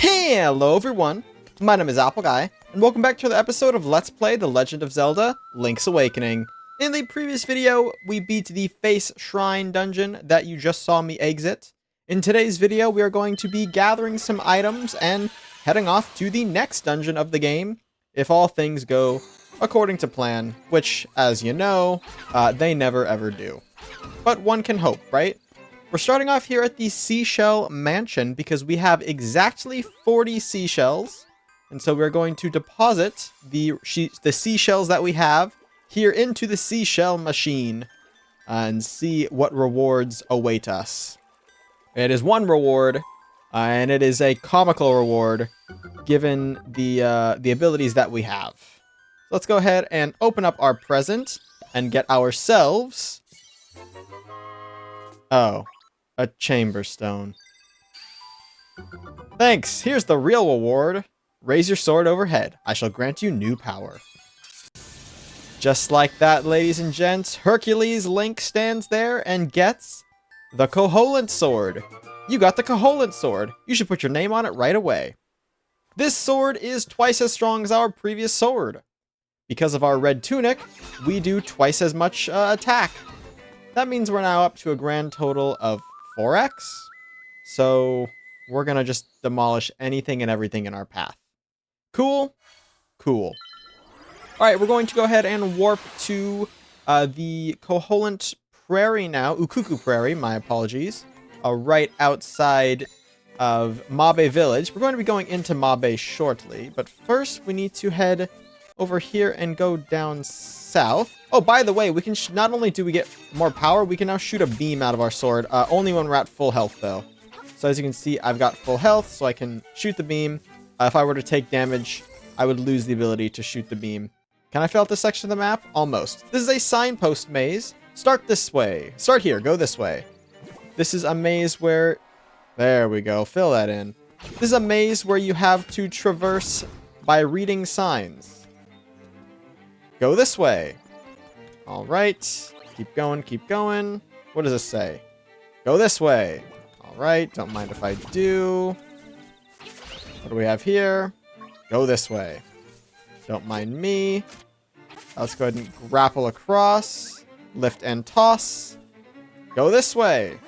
Hello everyone, my name is Appleguy, and welcome back to the episode of Let's Play The Legend of Zelda, Link's Awakening. In the previous video, we beat the Face Shrine dungeon that you just saw me exit. In today's video, we are going to be gathering some items and heading off to the next dungeon of the game, if all things go according to plan, which, as you know, they never ever do. But one can hope, right? We're starting off here at the Seashell Mansion because we have exactly 40 seashells. And so we're going to deposit the seashells that we have here into the seashell machine and see what rewards await us. It is one reward, and it is a comical reward given the abilities that we have. So let's go ahead and open up our present and get ourselves... Oh. A chamber stone. Thanks! Here's the real reward. Raise your sword overhead. I shall grant you new power. Just like that, ladies and gents, Hercules Link stands there and gets the Koholint Sword. You got the Koholint Sword. You should put your name on it right away. This sword is twice as strong as our previous sword. Because of our red tunic, we do twice as much attack. That means we're now up to a grand total of 4x, so we're gonna just demolish anything and everything in our path. Cool? Cool. Alright, we're going to go ahead and warp to the Koholint Prairie now. Ukuku Prairie, my apologies. Right outside of Mabe Village. We're going to be going into Mabe shortly, but first we need to head over here and go down south. Oh, by the way, we can not only do we get more power, we can now shoot a beam out of our sword. Only when we're at full health, though. So as you can see, I've got full health, so I can shoot the beam. If I were to take damage, I would lose the ability to shoot the beam. Can I fill out this section of the map? Almost. This is a signpost maze. Start this way. Start here. Go this way. This is a maze where... There we go. Fill that in. This is a maze where you have to traverse by reading signs. Go this way. All right. Keep going, keep going. What does this say? Go this way. All right. Don't mind if I do. What do we have here? Go this way. Don't mind me. Let's go ahead and grapple across. Lift and toss. Go this way.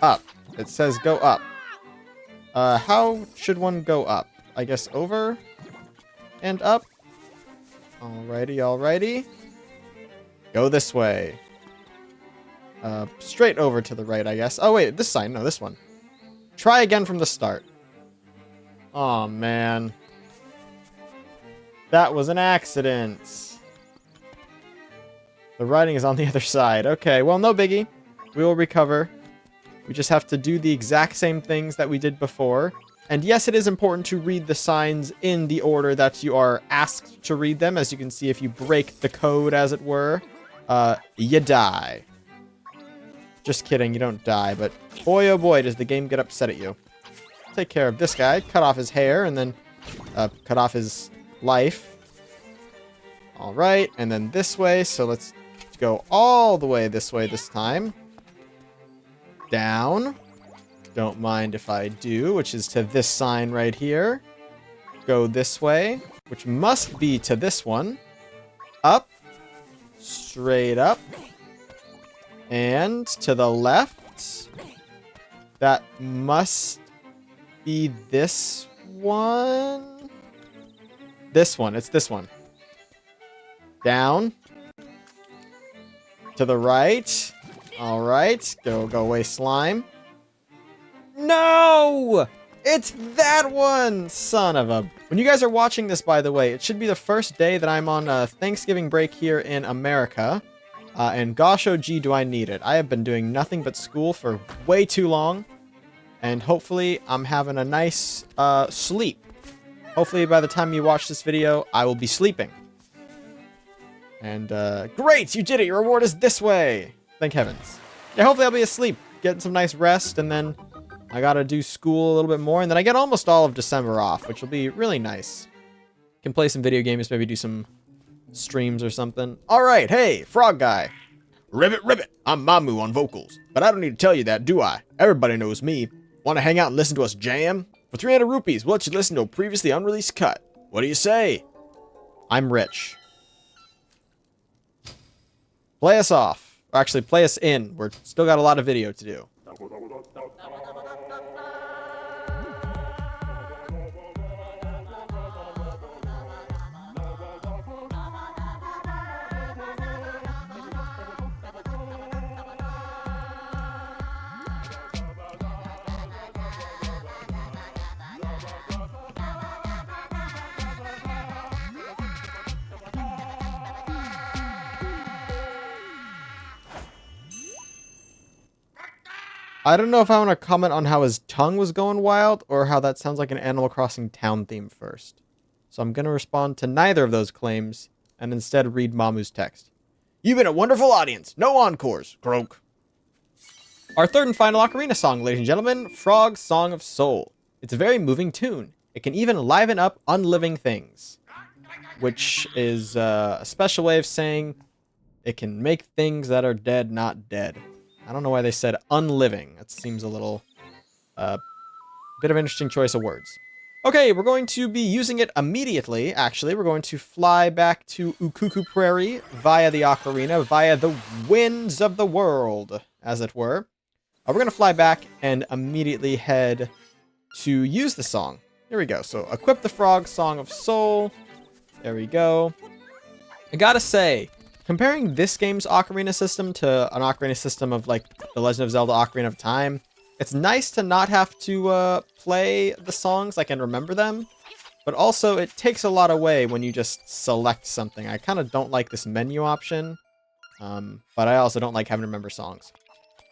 Up. It says go up. How should one go up? I guess over and up. Alrighty, alrighty. Go this way. Straight over to the right, I guess. Oh, wait, this sign. No, this one. Try again from the start. Oh man. That was an accident. The writing is on the other side. Okay, well, no biggie. We will recover. We just have to do the exact same things that we did before. And yes, it is important to read the signs in the order that you are asked to read them. As you can see, if you break the code, as it were, you die. Just kidding, you don't die, but boy oh boy does the game get upset at you. Take care of this guy, cut off his hair, and then cut off his life. Alright, and then this way, so let's go all the way this way this time. Down. Don't mind if I do, which is to this sign right here. Go this way, which must be to this one. Up. Straight up. And to the left. That must be this one. This one. It's this one. Down. To the right. All right. Go away, slime. No! It's that one! Son of a... When you guys are watching this, by the way, it should be the first day that I'm on Thanksgiving break here in America. And gosh, oh gee, do I need it. I have been doing nothing but school for way too long. And hopefully, I'm having a nice sleep. Hopefully, by the time you watch this video, I will be sleeping. And, great! You did it! Your reward is this way! Thank heavens. Yeah, hopefully I'll be asleep. Getting some nice rest, and then... I gotta do school a little bit more, and then I get almost all of December off, which will be really nice. Can play some video games, maybe do some streams or something. Alright, hey, Frog Guy. Ribbit, ribbit, I'm Mamu on vocals. But I don't need to tell you that, do I? Everybody knows me. Want to hang out and listen to us jam? For 300 rupees, we'll let you listen to a previously unreleased cut. What do you say? I'm rich. Play us off. Or actually, play us in. We're still got a lot of video to do. I don't know if I want to comment on how his tongue was going wild or how that sounds like an Animal Crossing town theme first. So I'm going to respond to neither of those claims and instead read Mamu's text. You've been a wonderful audience. No encores. Croak. Our third and final Ocarina song, ladies and gentlemen, Frog's Song of Soul. It's a very moving tune. It can even liven up unliving things, which is a special way of saying it can make things that are dead not dead. I don't know why they said unliving. That seems a little bit of an interesting choice of words. Okay, we're going to be using it immediately, actually. We're going to fly back to Ukuku Prairie via the Ocarina, via the winds of the world, as it were. We're going to fly back and immediately head to use the song. Here we go. So, equip the Frog Song of Soul. There we go. I gotta say, comparing this game's Ocarina system to an Ocarina system of, like, The Legend of Zelda Ocarina of Time, it's nice to not have to play the songs. I can remember them. But also, it takes a lot away when you just select something. I kind of don't like this menu option. But I also don't like having to remember songs.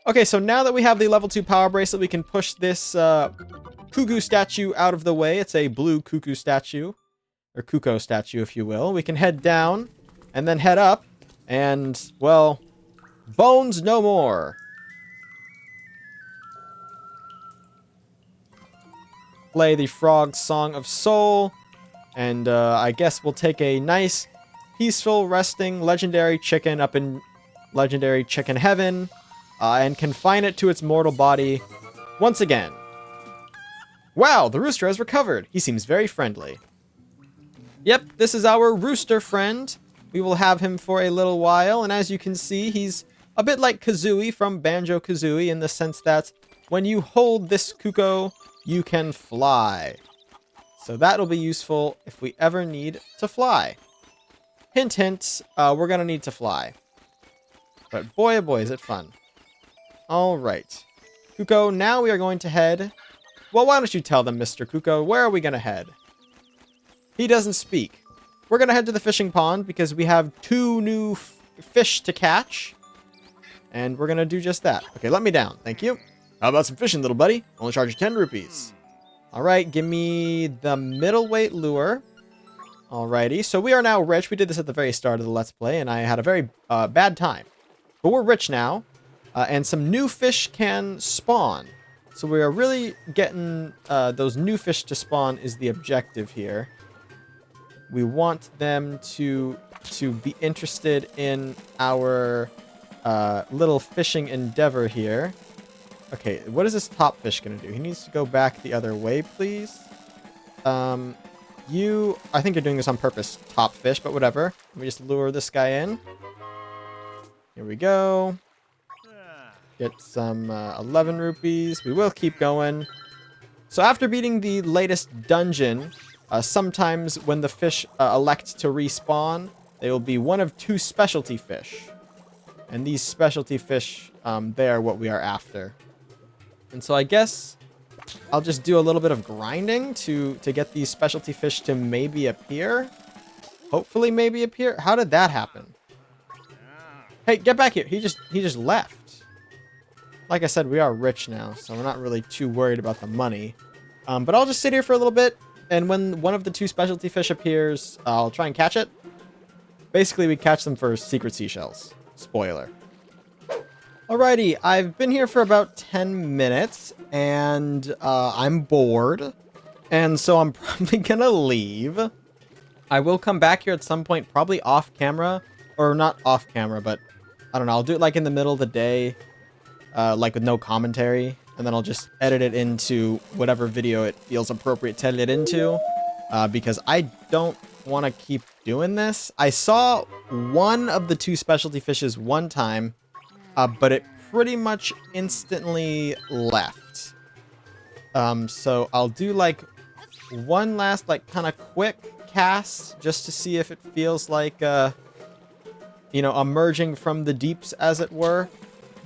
Okay, so now that we have the level 2 power bracelet, we can push this Cuckoo statue out of the way. It's a blue Cuckoo statue. Or Kuko statue, if you will. We can head down and then head up. And, well, bones no more. Play the Frog Song of Soul. And I guess we'll take a nice, peaceful, resting legendary chicken up in legendary chicken heaven. And confine it to its mortal body once again. Wow, the rooster has recovered. He seems very friendly. Yep, this is our rooster friend. We will have him for a little while, and as you can see, he's a bit like Kazooie from Banjo-Kazooie in the sense that when you hold this Kuko, you can fly. So that'll be useful if we ever need to fly. Hint, hint, we're gonna need to fly. But boy, oh boy, is it fun. Alright. Kuko, now we are going to head... Well, why don't you tell them, Mr. Kuko, where are we gonna head? He doesn't speak. We're going to head to the fishing pond because we have 2 new fish to catch. And we're going to do just that. Okay, let me down. Thank you. How about some fishing, little buddy? Only charge you 10 rupees. Alright, give me the middleweight lure. Alrighty, so we are now rich. We did this at the very start of the Let's Play, and I had a very bad time. But we're rich now, and some new fish can spawn. So we are really getting those new fish to spawn is the objective here. We want them to be interested in our little fishing endeavor here. Okay, what is this top fish going to do? He needs to go back the other way, please. I think you're doing this on purpose, top fish, but whatever. Let me just lure this guy in. Here we go. Get some 11 rupees. We will keep going. So after beating the latest dungeon... sometimes when the fish elect to respawn, they will be one of 2 specialty fish. And these specialty fish, they are what we are after. And so I guess I'll just do a little bit of grinding to get these specialty fish to maybe appear. Hopefully maybe appear. How did that happen? Hey, get back here. He just left. Like I said, we are rich now, so we're not really too worried about the money. But I'll just sit here for a little bit. And when one of the 2 specialty fish appears, I'll try and catch it. Basically, we catch them for secret seashells. Spoiler. Alrighty, I've been here for about 10 minutes, and I'm bored. And so I'm probably gonna leave. I will come back here at some point, probably off camera. Or not off camera, but I don't know. I'll do it like in the middle of the day. Like with no commentary. and then I'll just edit it into whatever video it feels appropriate to edit it into, because I don't want to keep doing this. I saw one of the 2 specialty fishes one time, but it pretty much instantly left. So I'll do like one last like kind of quick cast just to see if it feels like, you know, emerging from the deeps, as it were.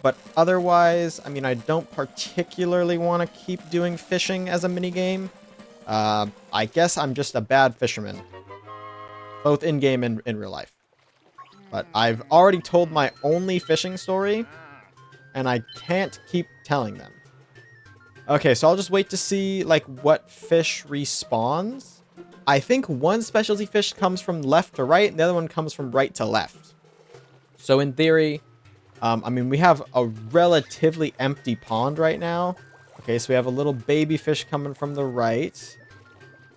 But otherwise, I mean, I don't particularly want to keep doing fishing as a minigame. I guess I'm just a bad fisherman, both in-game and in real life. But I've already told my only fishing story, and I can't keep telling them. Okay, so I'll just wait to see, like, what fish respawns. I think one specialty fish comes from left to right, and the other one comes from right to left. So in theory, I mean, we have a relatively empty pond right now. Okay, so we have a little baby fish coming from the right.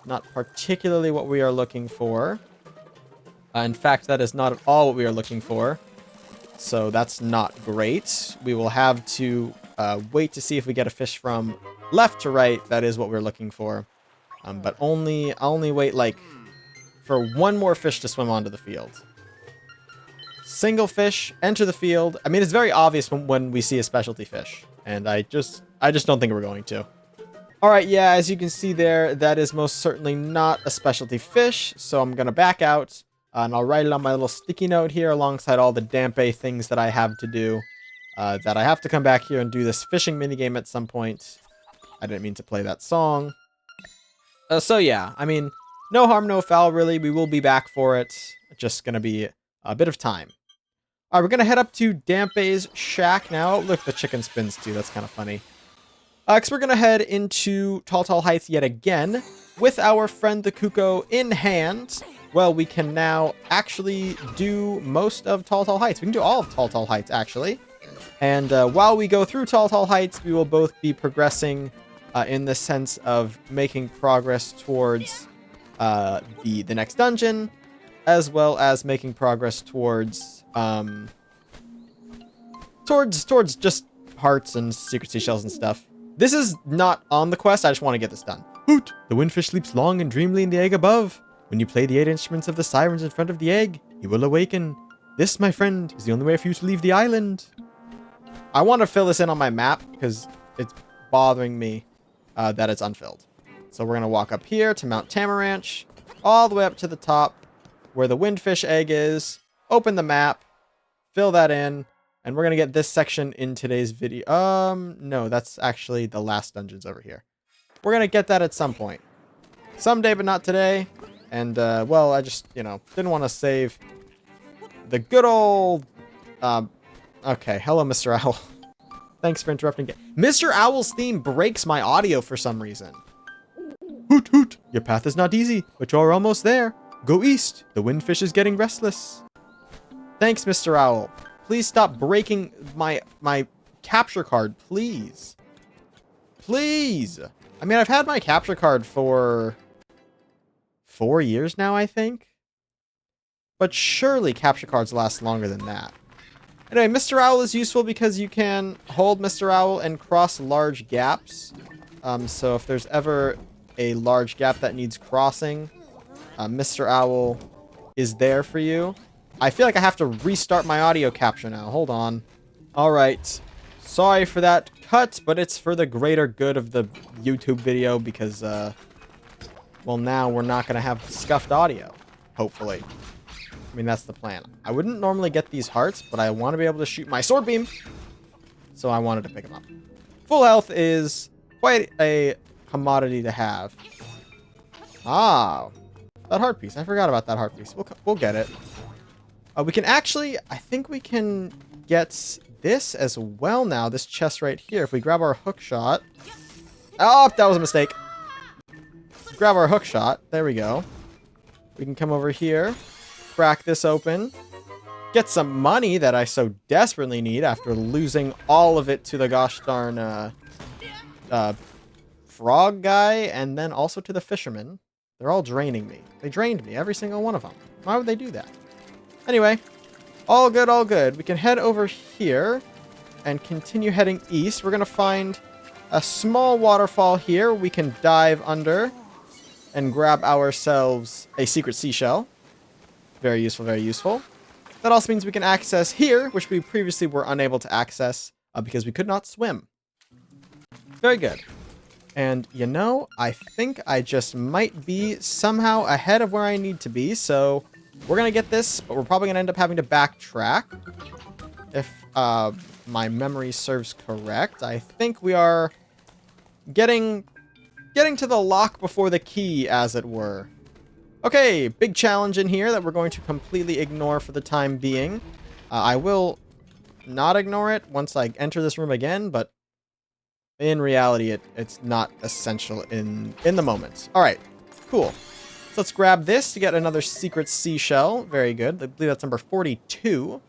Not particularly what we are looking for. In fact, that is not at all what we are looking for. So that's not great. We will have to wait to see if we get a fish from left to right. That is what we're looking for. But I'll only wait like for one more fish to swim onto the field. Single fish, enter the field. I mean, it's very obvious when we see a specialty fish, and I just don't think we're going to. All right, yeah, as you can see there, that is most certainly not a specialty fish, so I'm gonna back out, and I'll write it on my little sticky note here alongside all the Dampe things that I have to do, that I have to come back here and do this fishing minigame at some point. I didn't mean to play that song. So yeah, I mean, no harm, no foul, really. We will be back for it. Just gonna be a bit of time. All right, we're going to head up to Dampe's shack now. Oh, look, the chicken spins too. That's kind of funny. Because we're going to head into Tall Tall Heights yet again with our friend the Kuko in hand. Well, we can now actually do most of Tall Tall Heights. We can do all of Tall Tall Heights, actually. And while we go through Tall Tall Heights, we will both be progressing in the sense of making progress towards the next dungeon, as well as making progress towards just hearts and secret seashells and stuff. This is not on the quest. I just want to get this done. Hoot! The windfish sleeps long and dreamily in the egg above. When you play the 8 instruments of the sirens in front of the egg, he will awaken. This, my friend, is the only way for you to leave the island. I want to fill this in on my map because it's bothering me that it's unfilled. So we're going to walk up here to Mount Tamaranch, all the way up to the top where the windfish egg is. Open the map, fill that in, and we're going to get this section in today's video. No, that's actually the last dungeons over here. We're going to get that at some point. Someday, but not today. And, well, I just, you know, didn't want to save the good old... Okay, hello, Mr. Owl. Thanks for interrupting. Mr. Owl's theme breaks my audio for some reason. Hoot, hoot. Your path is not easy, but you're almost there. Go east. The windfish is getting restless. Thanks, Mr. Owl. Please stop breaking my capture card, please. Please. I mean, I've had my capture card for 4 years now, I think. But surely capture cards last longer than that. Anyway, Mr. Owl is useful because you can hold Mr. Owl and cross large gaps. So if there's ever a large gap that needs crossing, Mr. Owl is there for you. I feel like I have to restart my audio capture now. Hold on. All right. Sorry for that cut, but it's for the greater good of the YouTube video because, well, now we're not going to have scuffed audio, hopefully. I mean, that's the plan. I wouldn't normally get these hearts, but I want to be able to shoot my sword beam, so I wanted to pick them up. Full health is quite a commodity to have. Ah, that heart piece. I forgot about that heart piece. We'll get it. We can actually, I think we can get this as well now, this chest right here. If we grab our hook shot. Oh, that was a mistake. Grab our hook shot. There we go. We can come over here, crack this open, get some money that I so desperately need after losing all of it to the gosh darn frog guy, and then also to the fisherman. They're all draining me. They drained me, every single one of them. Why would they do that? Anyway, all good, all good. We can head over here and continue heading east. We're going to find a small waterfall here we can dive under and grab ourselves a secret seashell. Very useful, very useful. That also means we can access here, which we previously were unable to access because we could not swim. Very good. And, you know, I think I just might be somehow ahead of where I need to be, so we're going to get this, but we're probably going to end up having to backtrack. If my memory serves correct, I think we are getting to the lock before the key, as it were. Okay, big challenge in here that we're going to completely ignore for the time being. I will not ignore it once I enter this room again, but in reality, it's not essential in the moment. All right, cool. So let's grab this to get another secret seashell. Very good. I believe that's number 42.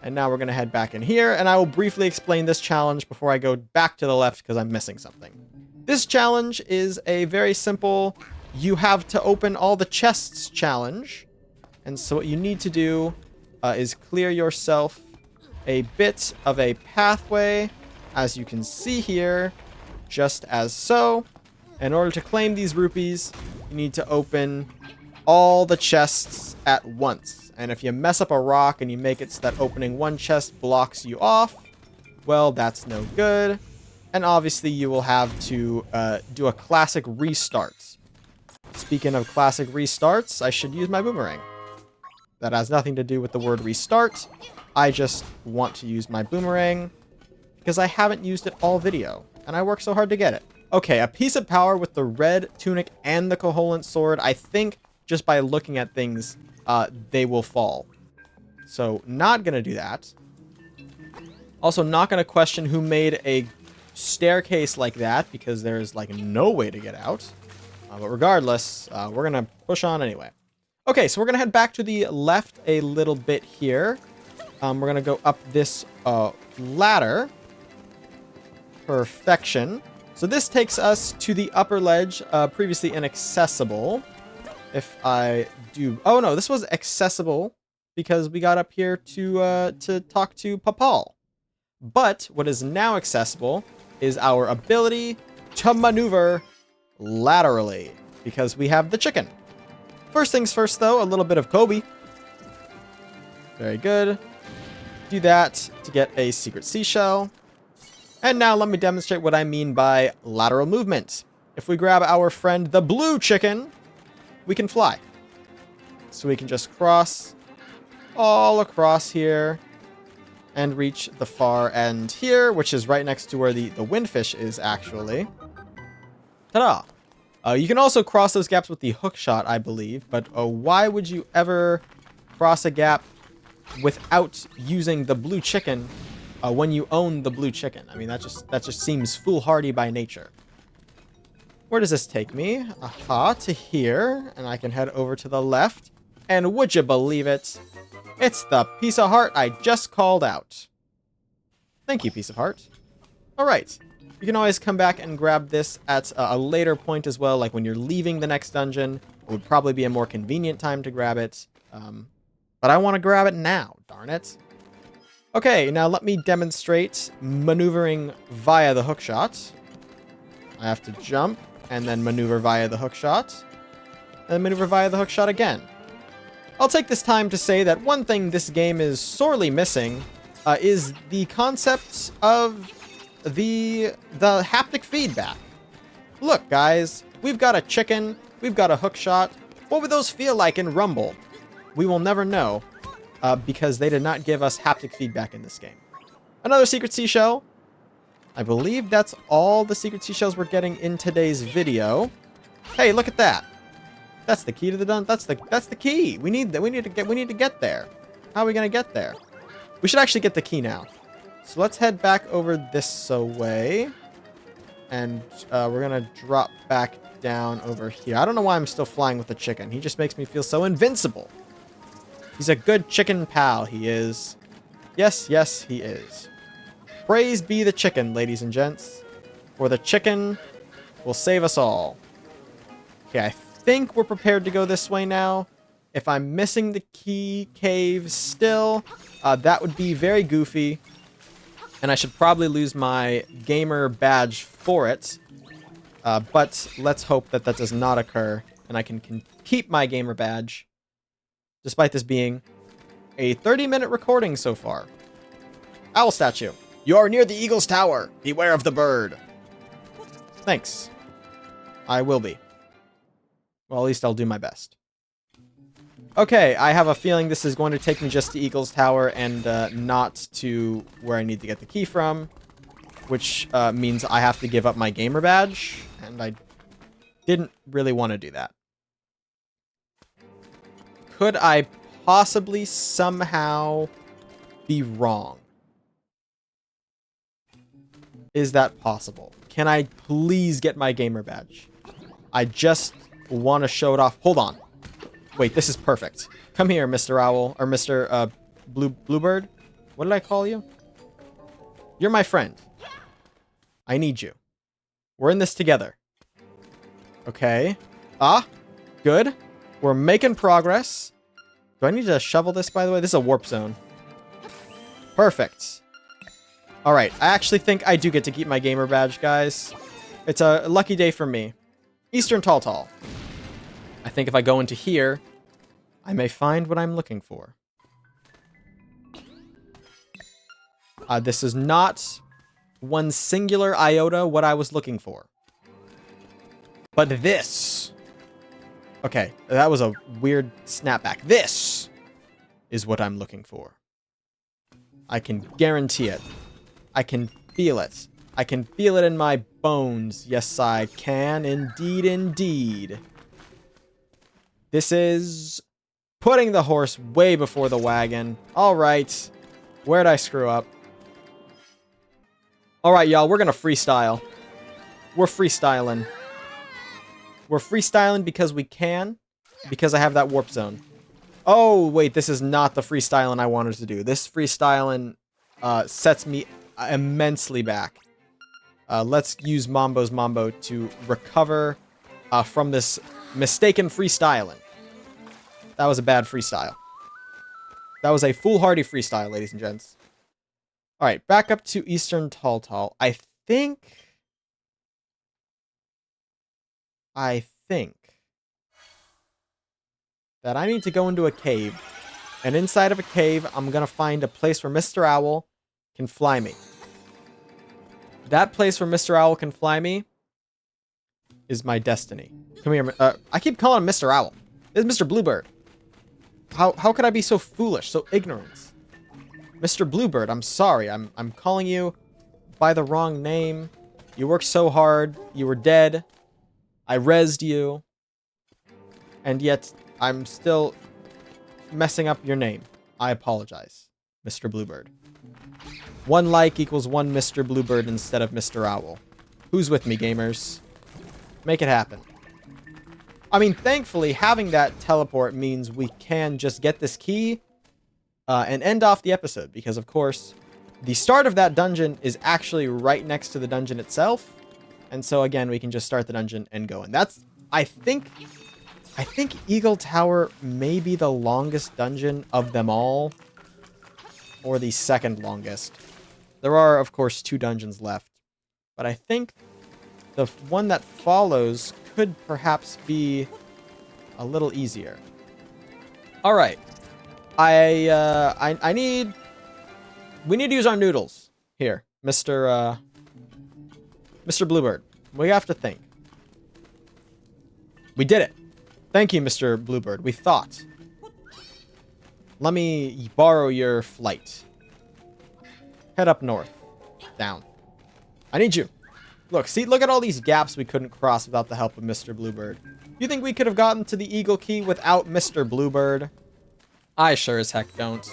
And now we're going to head back in here, and I will briefly explain this challenge before I go back to the left because I'm missing something. This challenge is a very simple, you have to open all the chests challenge. And so what you need to do is clear yourself a bit of a pathway, as you can see here, just as so. In order to claim these rupees, you need to open all the chests at once. And if you mess up a rock and you make it so that opening one chest blocks you off, well, that's no good. And obviously you will have to do a classic restart. Speaking of classic restarts, I should use my boomerang. That has nothing to do with the word restart. I just want to use my boomerang because I haven't used it all video, and I worked so hard to get it. Okay, a piece of power with the red tunic and the Koholint sword. I think just by looking at things, they will fall. So not going to do that. Also not going to question who made a staircase like that, because there's like no way to get out. But regardless, we're going to push on anyway. Okay, so we're going to head back to the left a little bit here. We're going to go up this ladder. Perfection. So this takes us to the upper ledge, previously inaccessible. If I do... Oh, no, this was accessible because we got up here to talk to Papal. But what is now accessible is our ability to maneuver laterally, because we have the chicken. First things first, though, a little bit of Kobe. Very good. Do that to get a secret seashell. And now let me demonstrate what I mean by lateral movement. If we grab our friend the blue chicken, we can fly. So we can just cross all across here and reach the far end here, which is right next to where the windfish is, actually. Ta-da! You can also cross those gaps with the hook shot, I believe, but why would you ever cross a gap without using the blue chicken when you own the blue chicken? I mean, that just seems foolhardy by nature. Where does this take me? Aha, to here, and I can head over to the left. And would you believe it? It's the piece of heart I just called out. Thank you, piece of heart. All right. You can always come back and grab this at a later point as well, like when you're leaving the next dungeon. It would probably be a more convenient time to grab it. But I want to grab it now, darn it. Okay, now let me demonstrate maneuvering via the hookshot. I have to jump and then maneuver via the hookshot. And then maneuver via the hookshot again. I'll take this time to say that one thing this game is sorely missing is the concept of the haptic feedback. Look, guys, we've got a chicken, we've got a hookshot. What would those feel like in Rumble? We will never know, because they did not give us haptic feedback in this game. Another secret seashell. I believe that's all the secret seashells we're getting in today's video. Hey, look at that. That's the key to the that's the key. We need to get there. How are we gonna get there? We should actually get the key now. So let's head back over this way. And we're going to drop back down over here. I don't know why I'm still flying with the chicken. He just makes me feel so invincible. He's a good chicken pal, he is. Yes, yes, he is. Praise be the chicken, ladies and gents. For the chicken will save us all. Okay, I think we're prepared to go this way now. If I'm missing the key cave still, that would be very goofy. And I should probably lose my gamer badge for it. But let's hope that that does not occur, and I can keep my gamer badge, despite this being a 30-minute recording so far. Owl statue. You are near the Eagle's Tower. Beware of the bird. Thanks. I will be. Well, at least I'll do my best. Okay, I have a feeling this is going to take me just to Eagle's Tower and not to where I need to get the key from, which means I have to give up my gamer badge, and I didn't really want to do that. Could I possibly somehow be wrong? Is that possible? Can I please get my gamer badge? I just want to show it off. Hold on. Wait, this is perfect. Come here, Mr. Owl, or Mr. Bluebird. What did I call you? You're my friend. I need you. We're in this together. Okay. Ah, good. We're making progress. Do I need to shovel this, by the way? This is a warp zone. Perfect. All right, I actually think I do get to keep my gamer badge, guys. It's a lucky day for me. Eastern Tall Tall. I think if I go into here, I may find what I'm looking for. This is not one singular iota what I was looking for. But this... Okay, that was a weird snapback. This is what I'm looking for. I can guarantee it. I can feel it. I can feel it in my bones. Yes, I can. Indeed, indeed. This is putting the horse way before the wagon. All right. Where'd I screw up? All right, y'all. We're going to freestyle. We're freestyling. We're freestyling because we can. Because I have that warp zone. Oh, wait. This is not the freestyling I wanted to do. This freestyling sets me immensely back. Let's use Mambo's Mambo to recover from this mistaken freestyling. That was a bad freestyle. That was a foolhardy freestyle, ladies and gents. All right, back up to Eastern Tall Tall. I think that I need to go into a cave. And inside of a cave, I'm going to find a place where Mr. Owl can fly me. That place where Mr. Owl can fly me is my destiny. Come here. I keep calling him Mr. Owl. This is Mr. Bluebird. How could I be so foolish, so ignorant? Mr. Bluebird, I'm sorry. I'm calling you by the wrong name. You worked so hard. You were dead. I rezzed you. And yet, I'm still messing up your name. I apologize, Mr. Bluebird. 1 like equals 1 Mr. Bluebird instead of Mr. Owl. Who's with me, gamers? Make it happen. I mean, thankfully, having that teleport means we can just get this key and end off the episode. Because, of course, the start of that dungeon is actually right next to the dungeon itself. And so, again, we can just start the dungeon and go. And that's, I think Eagle Tower may be the longest dungeon of them all. Or the second longest. There are, of course, 2 dungeons left. But I think the one that follows could perhaps be a little easier. All right. We need to use our noodles here, Mr. Bluebird. We have to think. We did it. Thank you, Mr. Bluebird. We thought. Let me borrow your flight. Head up north. Down. I need you. Look at all these gaps we couldn't cross without the help of Mr. Bluebird. You think we could have gotten to the Eagle Key without Mr. Bluebird? I sure as heck don't.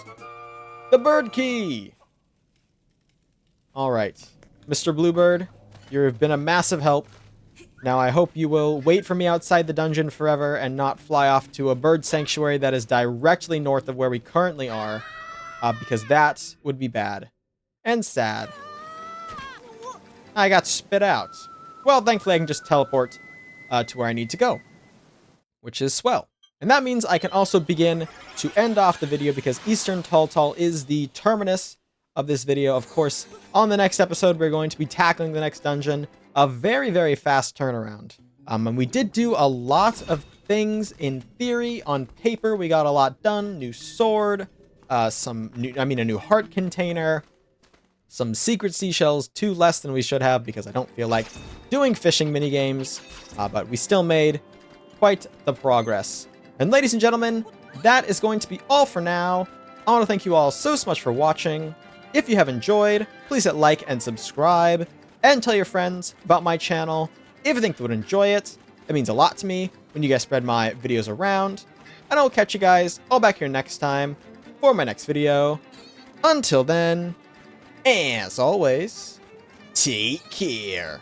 The Bird Key! Alright. Mr. Bluebird, you've been a massive help. Now I hope you will wait for me outside the dungeon forever and not fly off to a bird sanctuary that is directly north of where we currently are. Because that would be bad. And sad. I got spit out. Well, thankfully I can just teleport to where I need to go. Which is swell. And that means I can also begin to end off the video because Eastern Tall Tall is the terminus of this video. Of course, on the next episode, we're going to be tackling the next dungeon. A very, very fast turnaround. And we did do a lot of things in theory. On paper, we got a lot done. New sword, a new heart container, some secret seashells, 2 less than we should have because I don't feel like doing fishing minigames. But we still made quite the progress. And ladies and gentlemen, that is going to be all for now. I want to thank you all so much for watching. If you have enjoyed, please hit like and subscribe, and tell your friends about my channel. If you think they would enjoy it, it means a lot to me when you guys spread my videos around. And I'll catch you guys all back here next time for my next video. Until then, as always, take care.